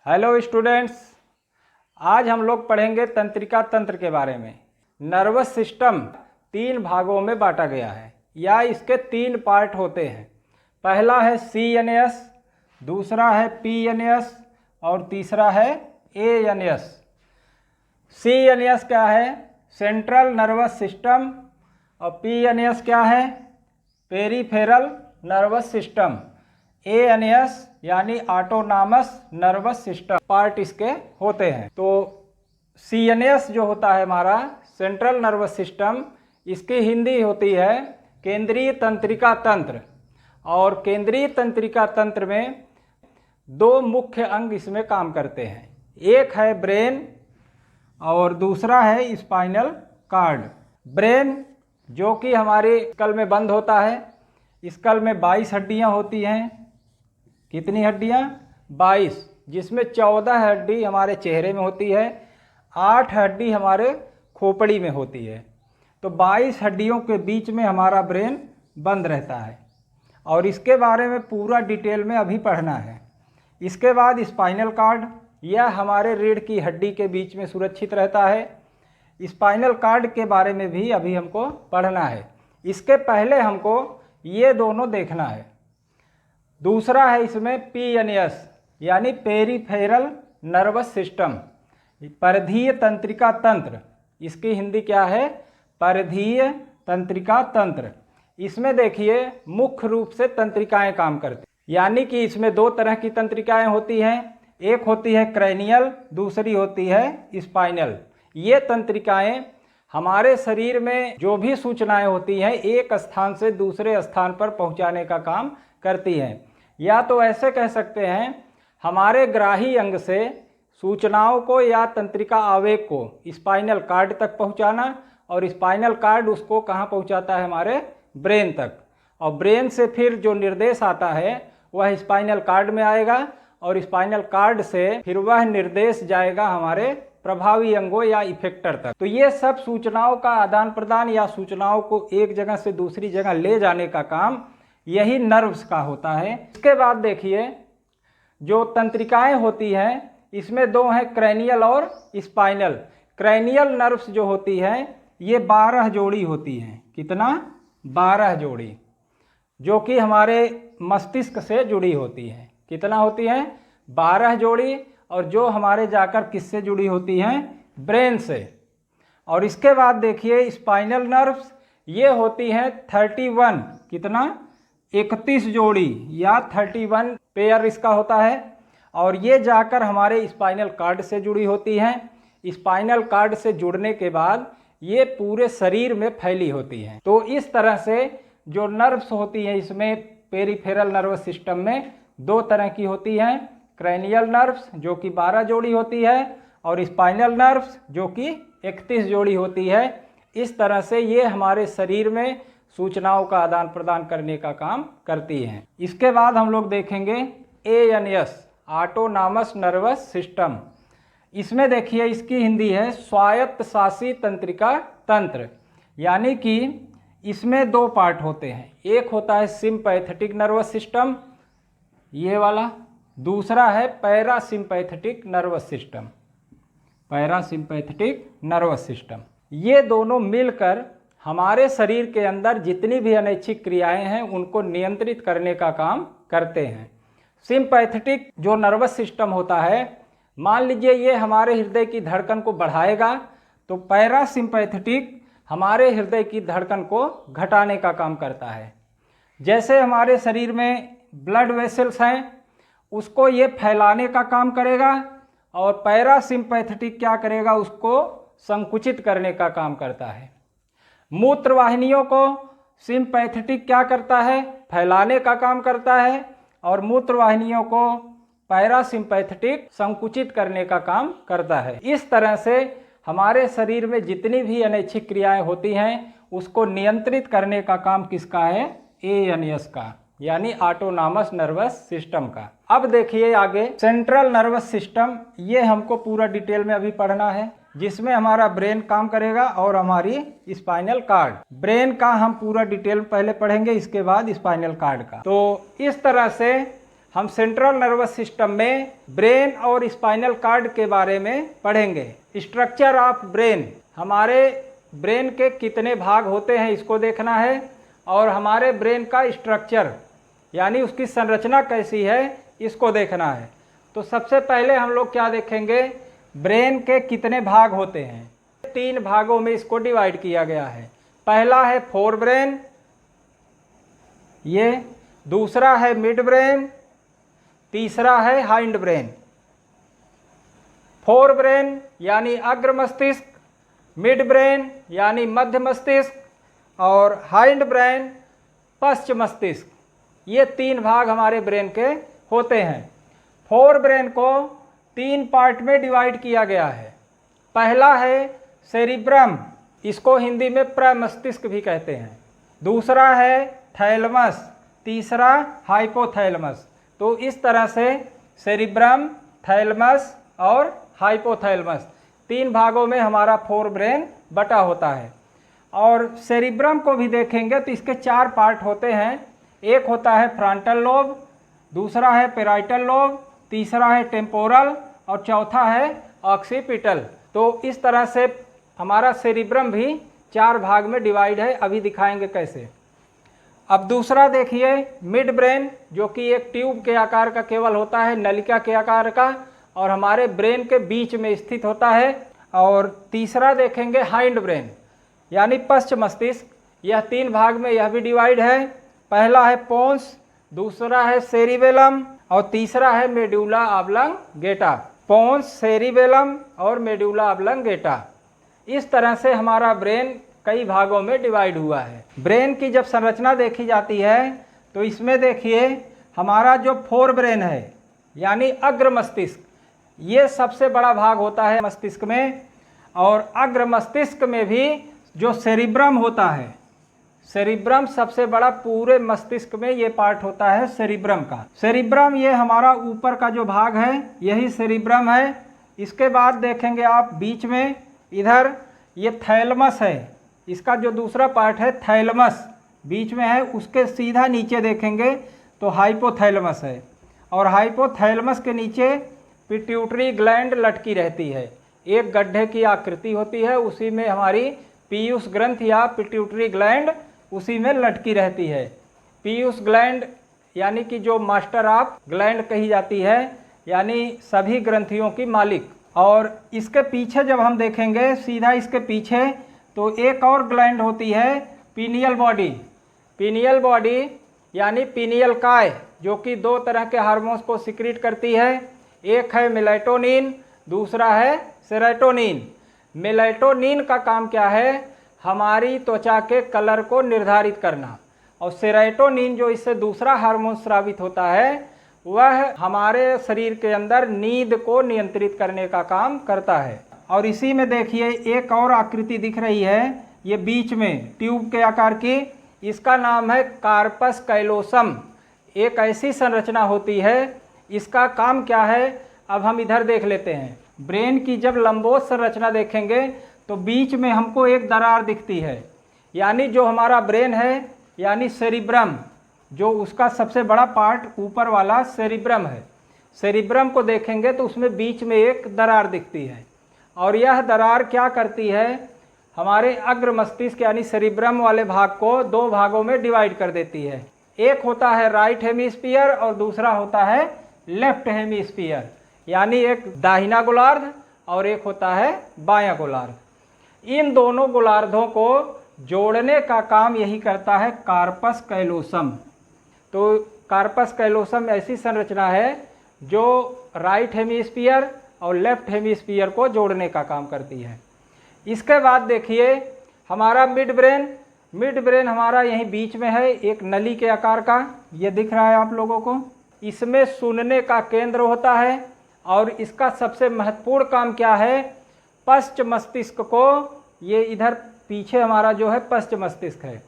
Hello students, आज हम लोग पढ़ेंगे तंत्रिका तंत्र के बारे में। नर्वस सिस्टम 3 भागों में बांटा गया है या इसके 3 पार्ट होते हैं। पहला है CNS, दूसरा है PNS और तीसरा है ANS। CNS क्या है? Central nervous system. और PNS क्या है? Peripheral nervous system. ANS यानी ऑटोनॉमस नर्वस सिस्टम पार्ट इसके होते हैं। तो CNS जो होता है हमारा सेंट्रल नर्वस सिस्टम, इसकी हिंदी होती है केंद्रीय तंत्रिका तंत्र। और केंद्रीय तंत्रिका तंत्र में 2 मुख्य अंग इसमें काम करते हैं। एक है ब्रेन और दूसरा है स्पाइनल कॉर्ड। ब्रेन जो कि हमारे स्कल में बंद होता है। स्कल में 22 हड्डियां होती हैं। कितनी हड्डियां? 22, जिसमें 14 हड्डी हमारे चेहरे में होती है, 8 हड्डी हमारे खोपड़ी में होती है। तो 22 हड्डियों के बीच में हमारा ब्रेन बंद रहता है और इसके बारे में पूरा डिटेल में अभी पढ़ना है। इसके बाद स्पाइनल कॉर्ड, यह हमारे रीढ़ की हड्डी के बीच में सुरक्षित रहता है। स्पाइनल कॉर्ड के बारे में भी अभी हमको पढ़ना है। इसके पहले हमको ये दोनों देखना है। दूसरा है इसमें PNS यानी पेरीफेरल नर्वस सिस्टम, परिधीय तंत्रिका तंत्र। इसकी हिंदी क्या है? परिधीय तंत्रिका तंत्र। इसमें देखिए मुख्य रूप से तंत्रिकाएं काम करती, यानी कि इसमें 2 तरह की तंत्रिकाएं होती हैं। एक होती है क्रैनियल, दूसरी होती है स्पाइनल। ये तंत्रिकाएं हमारे शरीर में जो भी सूचनाएं होती हैं एक स्थान से दूसरे स्थान पर पहुंचाने का काम करती हैं। या तो ऐसे कह सकते हैं हमारे ग्राही अंग से सूचनाओं को या तंत्रिका आवेग को स्पाइनल कॉर्ड तक पहुंचाना, और स्पाइनल कॉर्ड उसको कहाँ पहुंचाता है? हमारे ब्रेन तक। और ब्रेन से फिर जो निर्देश आता है वह स्पाइनल कॉर्ड में आएगा और स्पाइनल कॉर्ड से फिर वह निर्देश जाएगा हमारे प्रभावी अंगों या इफेक्टर तक। तो ये सब सूचनाओं का आदान प्रदान या सूचनाओं को एक जगह से दूसरी जगह ले जाने का काम यही नर्व्स का होता है। इसके बाद देखिए जो तंत्रिकाएं होती हैं इसमें 2 हैं, क्रैनियल और स्पाइनल। क्रैनियल नर्व्स जो होती हैं ये 12 जोड़ी होती हैं। कितना? 12 जोड़ी, जो कि हमारे मस्तिष्क से जुड़ी होती हैं। कितना होती हैं? 12 जोड़ी। और जो हमारे जाकर किससे जुड़ी होती हैं? ब्रेन से। और इसके बाद देखिए स्पाइनल नर्व्स, ये होती हैं 31। कितना? 31 जोड़ी या 31 पेयर इसका होता है। और ये जाकर हमारे स्पाइनल कॉर्ड से जुड़ी होती हैं। स्पाइनल कॉर्ड से जुड़ने के बाद ये पूरे शरीर में फैली होती हैं। तो इस तरह से जो नर्व्स होती हैं इसमें पेरीफेरल नर्वस सिस्टम में 2 तरह की होती हैं, क्रैनियल नर्व्स जो कि 12 जोड़ी होती है और स्पाइनल नर्व्स जो कि 31 जोड़ी होती है। इस तरह से ये हमारे शरीर में सूचनाओं का आदान प्रदान करने का काम करती हैं। इसके बाद हम लोग देखेंगे ANS, ऑटोनॉमस नर्वस सिस्टम। इसमें देखिए इसकी हिंदी है स्वायत्त शासी तंत्रिका तंत्र। यानी कि इसमें 2 पार्ट होते हैं। एक होता है सिंपैथेटिक नर्वस सिस्टम, ये वाला। दूसरा है parasympathetic nervous system, parasympathetic nervous system. ये दोनों मिलकर हमारे शरीर के अंदर जितनी भी अनैच्छिक क्रियाएं हैं उनको नियंत्रित करने का काम करते हैं। सिंपैथेटिक जो नर्वस सिस्टम होता है, मान लीजिए ये हमारे हृदय की धड़कन को बढ़ाएगा, तो पैरासिम्पैथेटिक हमारे हृदय की धड़कन को घटाने का काम करता है। जैसे हमारे शरीर में ब्लड वेसल्स हैं उसको ये फैलाने का काम करेगा, और पैरासिम्पैथेटिक क्या करेगा? उसको संकुचित करने का काम करता है। मूत्र वाहिनियों को सिंपैथेटिक क्या करता है? फैलाने का काम करता है, और मूत्र वाहिनियों को पैरासिम्पैथेटिक संकुचित करने का काम करता है। इस तरह से हमारे शरीर में जितनी भी अनैच्छिक क्रियाएं होती हैं उसको नियंत्रित करने का काम किसका है? ANS का, यानी ऑटोनॉमस नर्वस सिस्टम का। अब देखिए आगे सेंट्रल नर्वस सिस्टम, ये हमको पूरा डिटेल में अभी पढ़ना है, जिसमें हमारा ब्रेन काम करेगा और हमारी स्पाइनल कॉर्ड। ब्रेन का हम पूरा डिटेल पहले पढ़ेंगे, इसके बाद स्पाइनल कॉर्ड का। तो इस तरह से हम सेंट्रल नर्वस सिस्टम में ब्रेन और स्पाइनल कॉर्ड के बारे में पढ़ेंगे। स्ट्रक्चर ऑफ ब्रेन, हमारे ब्रेन के कितने भाग होते हैं इसको देखना है, और हमारे ब्रेन का स्ट्रक्चर यानी उसकी संरचना कैसी है इसको देखना है। तो सबसे पहले हम लोग क्या देखेंगे, ब्रेन के कितने भाग होते हैं। 3 भागों में इसको डिवाइड किया गया है। पहला है फोर ब्रेन, ये दूसरा है मिड ब्रेन, तीसरा है हाइंड ब्रेन। फोर ब्रेन यानी अग्र मस्तिष्क, मिड ब्रेन यानी मध्य मस्तिष्क और हाइंड ब्रेन पश्च मस्तिष्क। ये 3 भाग हमारे ब्रेन के होते हैं। फोर ब्रेन को 3 पार्ट में डिवाइड किया गया है। पहला है सेरिब्रम, इसको हिंदी में प्रमस्तिष्क भी कहते हैं। दूसरा है थैलमस, तीसरा हाइपोथैलमस। तो इस तरह से सेरिब्रम, थैलमस और हाइपोथैलमस 3 भागों में हमारा फोर ब्रेन बटा होता है। और सेरिब्रम को भी देखेंगे तो इसके 4 पार्ट होते हैं। एक होता है फ्रंटल लोब, दूसरा है पैराइटल लोब, तीसरा है टेम्पोरल और चौथा है ऑक्सीपिटल। तो इस तरह से हमारा सेरिब्रम भी 4 भाग में डिवाइड है, अभी दिखाएंगे कैसे। अब दूसरा देखिए मिड ब्रेन, जो कि एक ट्यूब के आकार का केवल होता है, नलिका के आकार का, और हमारे ब्रेन के बीच में स्थित होता है। और तीसरा देखेंगे हाइंड ब्रेन यानी पश्च मस्तिष्क। यह 3 भाग में यह भी डिवाइड है। पहला है पोन्स, दूसरा है सेरिबेलम और तीसरा है मेडुला ऑब्लंगेटा। पोन्स, सेरिबेलम और मेडुला ऑब्लंगेटा, इस तरह से हमारा ब्रेन कई भागों में डिवाइड हुआ है। ब्रेन की जब संरचना देखी जाती है तो इसमें देखिए हमारा जो फोर ब्रेन है यानी अग्र मस्तिष्क, ये सबसे बड़ा भाग होता है मस्तिष्क में। और अग्र मस्तिष्क में भी जो सेरिब्रम होता है, सेरिब्रम सबसे बड़ा पूरे मस्तिष्क में ये पार्ट होता है सेरिब्रम का। सेरिब्रम ये हमारा ऊपर का जो भाग है यही सेरिब्रम है। इसके बाद देखेंगे आप बीच में इधर ये थैलमस है, इसका जो दूसरा पार्ट है थैलमस बीच में है। उसके सीधा नीचे देखेंगे तो हाइपोथैलमस है, और हाइपोथैलमस के नीचे पिट्यूटरी ग्लैंड लटकी रहती है। एक गड्ढे की आकृति होती है, उसी में हमारी पीयूष ग्रंथ या पिट्यूटरी ग्लैंड उसी में लटकी रहती है। पीयूष ग्लैंड यानी कि जो मास्टर ऑफ ग्लैंड कही जाती है, यानी सभी ग्रंथियों की मालिक। और इसके पीछे जब हम देखेंगे सीधा इसके पीछे तो एक और ग्लैंड होती है पीनियल बॉडी। पीनियल बॉडी यानी पीनियल काय, जो कि 2 तरह के हार्मोन्स को सिक्रीट करती है। एक है मेलेटोनिन, दूसरा है सेरोटोनिन। मेलेटोनिन का काम क्या है, हमारी त्वचा के कलर को निर्धारित करना, और सेरोटोनिन जो इससे दूसरा हार्मोन स्रावित होता है वह हमारे शरीर के अंदर नींद को नियंत्रित करने का काम करता है। और इसी में देखिए एक और आकृति दिख रही है, ये बीच में ट्यूब के आकार की, इसका नाम है कार्पस कैलोसम। एक ऐसी संरचना होती है, इसका काम क्या है अब हम इधर देख लेते हैं। ब्रेन की जब लंबोत संरचना देखेंगे तो बीच में हमको एक दरार दिखती है, यानी जो हमारा ब्रेन है यानी सेरिब्रम, जो उसका सबसे बड़ा पार्ट ऊपर वाला सेरिब्रम है। सेरिब्रम को देखेंगे तो उसमें बीच में एक दरार दिखती है, और यह दरार क्या करती है, हमारे अग्र मस्तिष्क यानी सेरिब्रम वाले भाग को 2 भागों में डिवाइड कर देती है। एक होता है राइट हेमिस्फीयर और दूसरा होता है लेफ्ट हेमिस्फीयर, यानी एक दाहिना गोलार्ध और एक होता है बायां गोलार्ध। इन दोनों गोलार्धों को जोड़ने का काम यही करता है कार्पस कैलोसम। तो कार्पस कैलोसम ऐसी संरचना है जो राइट हेमिस्फीयर और लेफ्ट हेमिस्फीयर को जोड़ने का काम करती है। इसके बाद देखिए हमारा मिड ब्रेन। मिड ब्रेन हमारा यहीं बीच में है, एक नली के आकार का, ये दिख रहा है आप लोगों को। इसमें सुनने का केंद्र होता है, और इसका सबसे महत्वपूर्ण काम क्या है, पश्च मस्तिष्क को, ये इधर पीछे हमारा जो है पश्च मस्तिष्क है,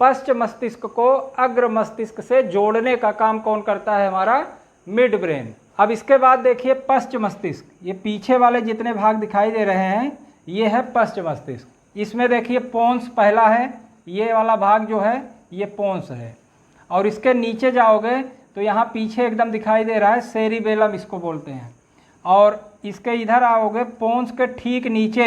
पश्च मस्तिष्क को अग्र मस्तिष्क से जोड़ने का काम कौन करता है, हमारा मिड ब्रेन। अब इसके बाद देखिए पश्च मस्तिष्क, ये पीछे वाले जितने भाग दिखाई दे रहे हैं ये है पश्च मस्तिष्क। इसमें देखिए पोन्स पहला है, ये वाला भाग जो है ये पोन्स है, और इसके नीचे जाओगे तो यहाँ पीछे एकदम दिखाई दे रहा है सेरिबेलम इसको बोलते हैं। और इसके इधर आओगे पोन्स के ठीक नीचे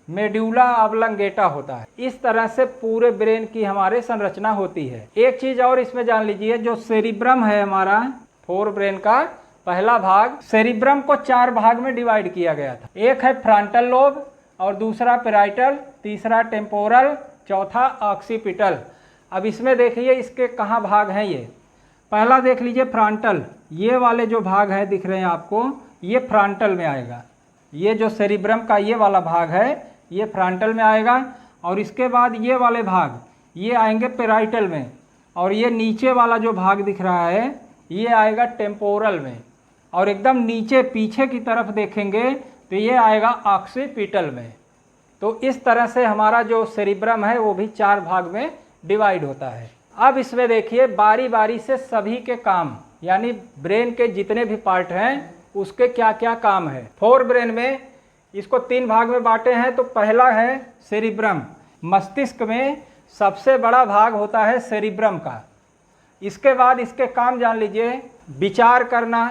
मेड्यूला ऑब्लंगेटा होता है। इस तरह से पूरे ब्रेन की हमारे संरचना होती है। एक चीज और इसमें जान लीजिए, जो सेरिब्रम है हमारा फोर ब्रेन का पहला भाग, सेरिब्रम को 4 भाग में डिवाइड किया गया था। एक है फ्रंटल लोब, और दूसरा पेराइटल, तीसरा टेम्पोरल, चौथा ऑक्सीपिटल। अब इसमें देखिए इसके कहाँ भाग हैं। ये पहला देख लीजिए फ्रंटल, ये वाले जो भाग है दिख रहे हैं आपको, ये फ्रंटल में आएगा। ये जो सेरिब्रम का ये वाला भाग है ये फ्रंटल में आएगा। और इसके बाद ये वाले भाग ये आएंगे पेराइटल में। और ये नीचे वाला जो भाग दिख रहा है ये आएगा टेम्पोरल में। और एकदम नीचे पीछे की तरफ देखेंगे तो ये आएगा ऑक्सीपिटल में। तो इस तरह से हमारा जो सेरिब्रम है वो भी 4 भाग में डिवाइड होता है। अब इसमें देखिए बारी बारी से सभी के काम, यानी ब्रेन के जितने भी पार्ट हैं उसके क्या क्या काम है। फोर ब्रेन में इसको 3 भाग में बांटे हैं। तो पहला है सेरिब्रम, मस्तिष्क में सबसे बड़ा भाग होता है सेरिब्रम का। इसके बाद इसके काम जान लीजिए, विचार करना,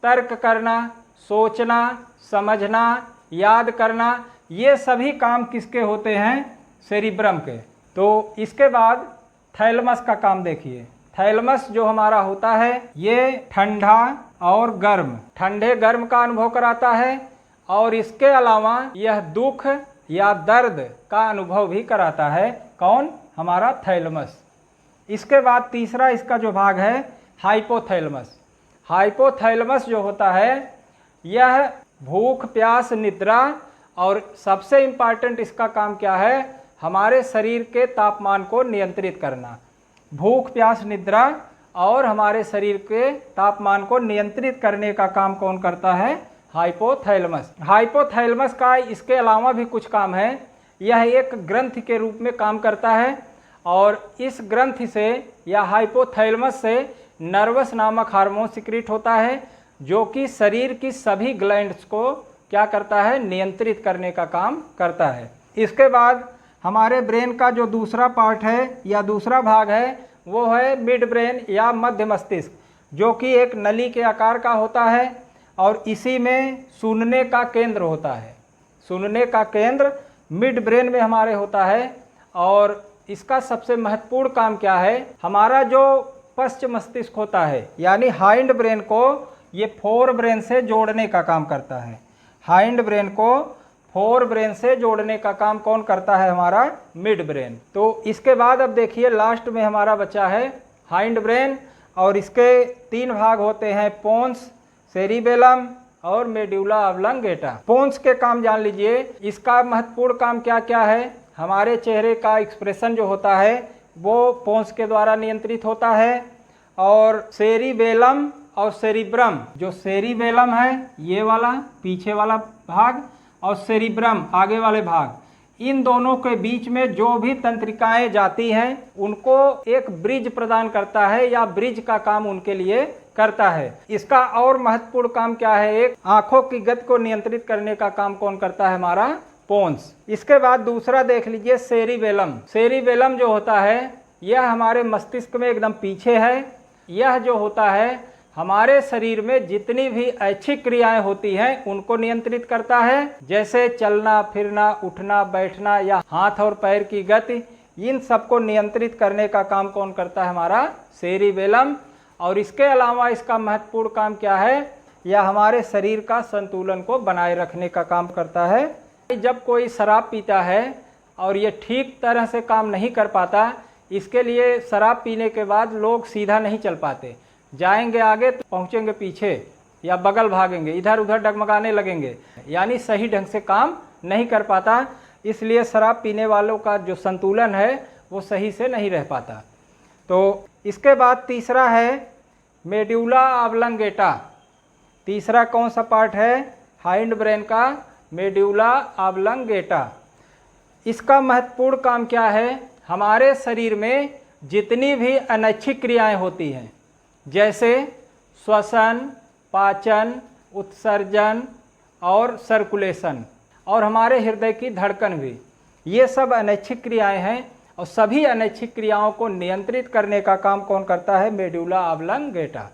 तर्क करना, सोचना, समझना, याद करना, ये सभी काम किसके होते हैं? सेरिब्रम के। तो इसके बाद थैलमस का काम देखिए। थैलमस जो हमारा होता है ये ठंडा और गर्म, ठंडे गर्म का अनुभव कराता है। और इसके अलावा यह दुख या दर्द का अनुभव भी कराता है। कौन? हमारा थैलमस। इसके बाद तीसरा इसका जो भाग है हाइपोथैलमस। हाइपोथैलमस जो होता है यह भूख, प्यास, निद्रा, और सबसे इम्पॉर्टेंट इसका काम क्या है? हमारे शरीर के तापमान को नियंत्रित करना। भूख, प्यास, निद्रा और हमारे शरीर के तापमान को नियंत्रित करने का काम कौन करता है? हाइपोथैलमस। हाइपोथैलमस का इसके अलावा भी कुछ काम है। यह एक ग्रंथि के रूप में काम करता है। और इस ग्रंथि से या हाइपोथैलमस से नर्वस नामक हार्मोन सिक्रीट होता है, जो कि शरीर की सभी ग्लैंड्स को क्या करता है? नियंत्रित करने का काम करता है। इसके बाद हमारे ब्रेन का जो दूसरा पार्ट है या दूसरा भाग है वो है मिड ब्रेन या मध्य मस्तिष्क, जो कि एक नली के आकार का होता है। और इसी में सुनने का केंद्र होता है। सुनने का केंद्र मिड ब्रेन में हमारे होता है। और इसका सबसे महत्वपूर्ण काम क्या है? हमारा जो पश्च मस्तिष्क होता है यानी हाइंड ब्रेन को ये फोर ब्रेन से जोड़ने का काम करता है। हाइंड ब्रेन को फोर ब्रेन से जोड़ने का काम कौन करता है? हमारा मिड ब्रेन। तो इसके बाद अब देखिए लास्ट में हमारा बचा है हाइंड ब्रेन। और इसके 3 भाग होते हैं, पोन्स, सेरिबेलम और मेड्यूला ऑब्लंगेटा। पोन्स के काम जान लीजिए। इसका महत्वपूर्ण काम क्या क्या है? हमारे चेहरे का एक्सप्रेशन जो होता है वो पोन्स के द्वारा नियंत्रित होता है। और सेरिबेलम और सेरिब्रम, जो सेरिबेलम है ये वाला पीछे वाला भाग और सेरिब्रम आगे वाले भाग, इन दोनों के बीच में जो भी तंत्रिकाएं जाती हैं उनको एक ब्रिज प्रदान करता है या ब्रिज का काम उनके लिए करता है। इसका और महत्वपूर्ण काम क्या है? एक आंखों की गति को नियंत्रित करने का काम कौन करता है? हमारा पोन्स। इसके बाद दूसरा देख लीजिए सेरिबेलम। सेरिबेलम जो होता है यह हमारे मस्तिष्क में एकदम पीछे है। यह जो होता है हमारे शरीर में जितनी भी ऐच्छिक क्रियाएं होती हैं उनको नियंत्रित करता है, जैसे चलना, फिरना, उठना, बैठना या हाथ और पैर की गति, इन सबको नियंत्रित करने का काम कौन करता है? हमारा सेरिबेलम। और इसके अलावा इसका महत्वपूर्ण काम क्या है? यह हमारे शरीर का संतुलन को बनाए रखने का काम करता है। जब कोई शराब पीता है और ये ठीक तरह से काम नहीं कर पाता, इसके लिए शराब पीने के बाद लोग सीधा नहीं चल पाते, जाएंगे आगे तो पहुंचेंगे पीछे या बगल भागेंगे, इधर उधर डगमगाने लगेंगे, यानी सही ढंग से काम नहीं कर पाता। इसलिए शराब पीने वालों का जो संतुलन है वो सही से नहीं रह पाता। तो इसके बाद तीसरा है मेड्यूला ऑब्लंगेटा। तीसरा कौन सा पार्ट है? हाइंड ब्रेन का मेड्यूला ऑब्लंगेटा। इसका महत्वपूर्ण काम क्या है? हमारे शरीर में जितनी भी अनैच्छिक क्रियाएं होती हैं, जैसे श्वसन, पाचन, उत्सर्जन और सर्कुलेशन, और हमारे हृदय की धड़कन भी, ये सब अनैच्छिक क्रियाएं हैं। और सभी अनैच्छिक क्रियाओं को नियंत्रित करने का काम कौन करता है? Medulla oblongata.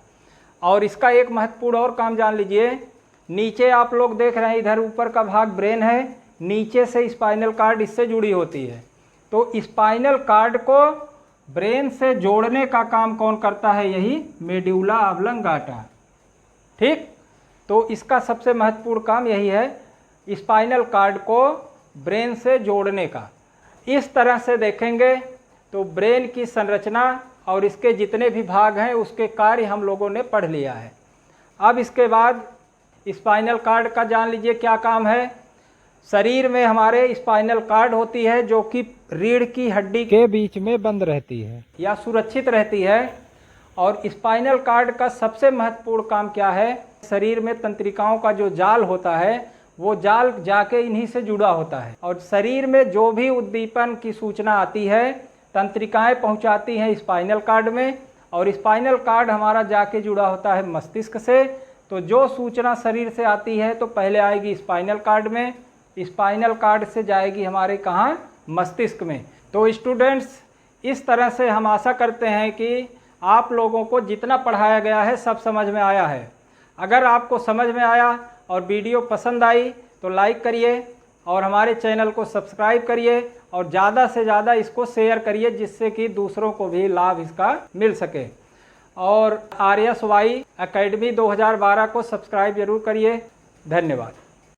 और इसका एक महत्वपूर्ण और काम जान लीजिए, नीचे आप लोग देख रहे हैं इधर ऊपर का भाग ब्रेन है, नीचे से स्पाइनल कार्ड इससे जुड़ी होती है। तो स्पाइनल कार्ड को ब्रेन से जोड़ने का काम कौन करता है? यही मेड्यूला ऑब्लंगाटा। ठीक, तो इसका सबसे महत्वपूर्ण काम यही है, स्पाइनल कार्ड को ब्रेन से जोड़ने का। इस तरह से देखेंगे तो ब्रेन की संरचना और इसके जितने भी भाग हैं उसके कार्य हम लोगों ने पढ़ लिया है। अब इसके बाद स्पाइनल कार्ड का जान लीजिए क्या काम है। शरीर में हमारे स्पाइनल कार्ड होती है जो कि रीढ़ की हड्डी के बीच में बंद रहती है या सुरक्षित रहती है। और स्पाइनल कार्ड का सबसे महत्वपूर्ण काम क्या है? शरीर में तंत्रिकाओं का जो जाल होता है वो जाल जाके इन्हीं से जुड़ा होता है, और शरीर में जो भी उद्दीपन की सूचना आती है तंत्रिकाएं पहुंचाती हैं स्पाइनल कार्ड में, और स्पाइनल कार्ड हमारा जाके जुड़ा होता है मस्तिष्क से। तो जो सूचना शरीर से आती है तो पहले आएगी स्पाइनल कार्ड में, स्पाइनल कार्ड से जाएगी हमारे कहाँ? मस्तिष्क में। तो स्टूडेंट्स, इस तरह से हम आशा करते हैं कि आप लोगों को जितना पढ़ाया गया है सब समझ में आया है। अगर आपको समझ में आया और वीडियो पसंद आई तो लाइक करिए और हमारे चैनल को सब्सक्राइब करिए और ज़्यादा से ज़्यादा इसको शेयर करिए जिससे कि दूसरों को भी लाभ इसका मिल सके। और RSY एकेडमी 2012 को सब्सक्राइब जरूर करिए। धन्यवाद।